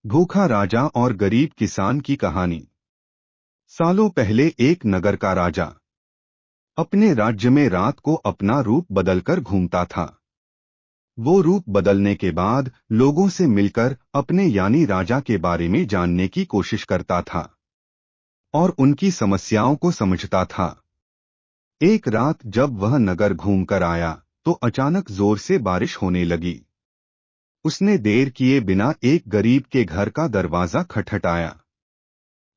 भूखा राजा और गरीब किसान की कहानी। सालों पहले एक नगर का राजा अपने राज्य में रात को अपना रूप बदलकर घूमता था। वो रूप बदलने के बाद लोगों से मिलकर अपने यानी राजा के बारे में जानने की कोशिश करता था और उनकी समस्याओं को समझता था। एक रात जब वह नगर घूमकर आया तो अचानक जोर से बारिश होने लगी। उसने देर किए बिना एक गरीब के घर का दरवाजा खटखटाया।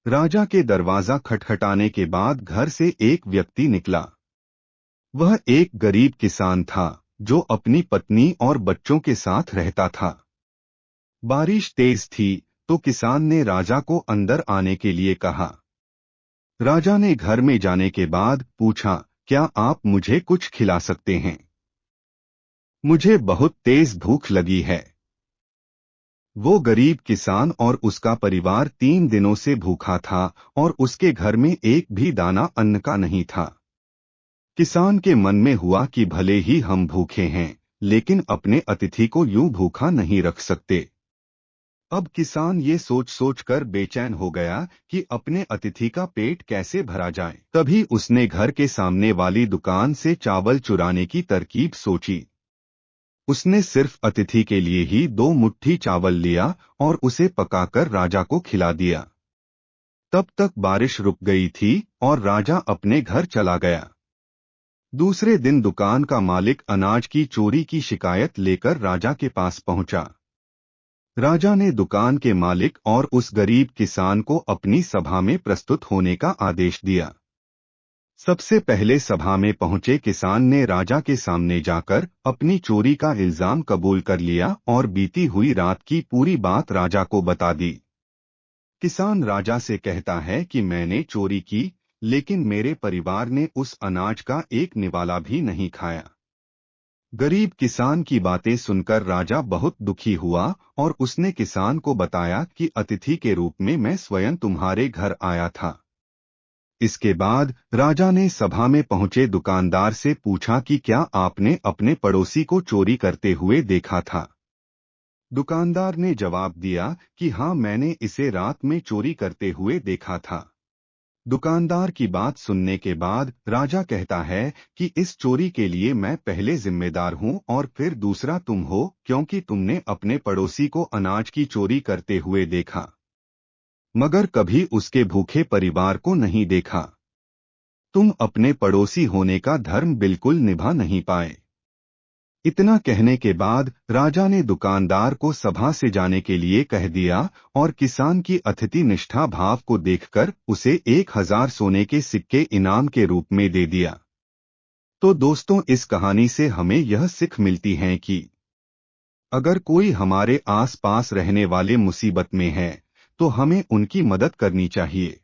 राजा के दरवाजा खटखटाने के बाद घर से एक व्यक्ति निकला। वह एक गरीब किसान था जो अपनी पत्नी और बच्चों के साथ रहता था। बारिश तेज थी तो किसान ने राजा को अंदर आने के लिए कहा। राजा ने घर में जाने के बाद पूछा, क्या आप मुझे कुछ खिला सकते हैं? मुझे बहुत तेज भूख लगी है। वो गरीब किसान और उसका परिवार 3 दिनों से भूखा था और उसके घर में एक भी दाना अन्न का नहीं था। किसान के मन में हुआ कि भले ही हम भूखे हैं, लेकिन अपने अतिथि को यूं भूखा नहीं रख सकते। अब किसान ये सोच कर बेचैन हो गया कि अपने अतिथि का पेट कैसे भरा जाए। तभी उसने घर के सामने वाली दुकान से चावल चुराने की तरकीब सोची। उसने सिर्फ अतिथि के लिए ही 2 मुट्ठी चावल लिया और उसे पकाकर राजा को खिला दिया। तब तक बारिश रुक गई थी और राजा अपने घर चला गया। दूसरे दिन दुकान का मालिक अनाज की चोरी की शिकायत लेकर राजा के पास पहुंचा। राजा ने दुकान के मालिक और उस गरीब किसान को अपनी सभा में प्रस्तुत होने का आदेश दिया। सबसे पहले सभा में पहुंचे किसान ने राजा के सामने जाकर अपनी चोरी का इल्जाम कबूल कर लिया और बीती हुई रात की पूरी बात राजा को बता दी। किसान राजा से कहता है कि मैंने चोरी की, लेकिन मेरे परिवार ने उस अनाज का एक निवाला भी नहीं खाया। गरीब किसान की बातें सुनकर राजा बहुत दुखी हुआ और उसने किसान को बताया कि अतिथि के रूप में मैं स्वयं तुम्हारे घर आया था। इसके बाद राजा ने सभा में पहुंचे दुकानदार से पूछा कि क्या आपने अपने पड़ोसी को चोरी करते हुए देखा था? दुकानदार ने जवाब दिया कि हाँ, मैंने इसे रात में चोरी करते हुए देखा था। दुकानदार की बात सुनने के बाद राजा कहता है कि इस चोरी के लिए मैं पहले जिम्मेदार हूँ और फिर दूसरा तुम हो, क्योंकि तुमने अपने पड़ोसी को अनाज की चोरी करते हुए देखा, मगर कभी उसके भूखे परिवार को नहीं देखा। तुम अपने पड़ोसी होने का धर्म बिल्कुल निभा नहीं पाए। इतना कहने के बाद राजा ने दुकानदार को सभा से जाने के लिए कह दिया और किसान की अतिथि निष्ठा भाव को देखकर उसे 1000 सोने के सिक्के इनाम के रूप में दे दिया। तो दोस्तों, इस कहानी से हमें यह सीख मिलती है कि अगर कोई हमारे आस पास रहने वाले मुसीबत में है तो हमें उनकी मदद करनी चाहिए।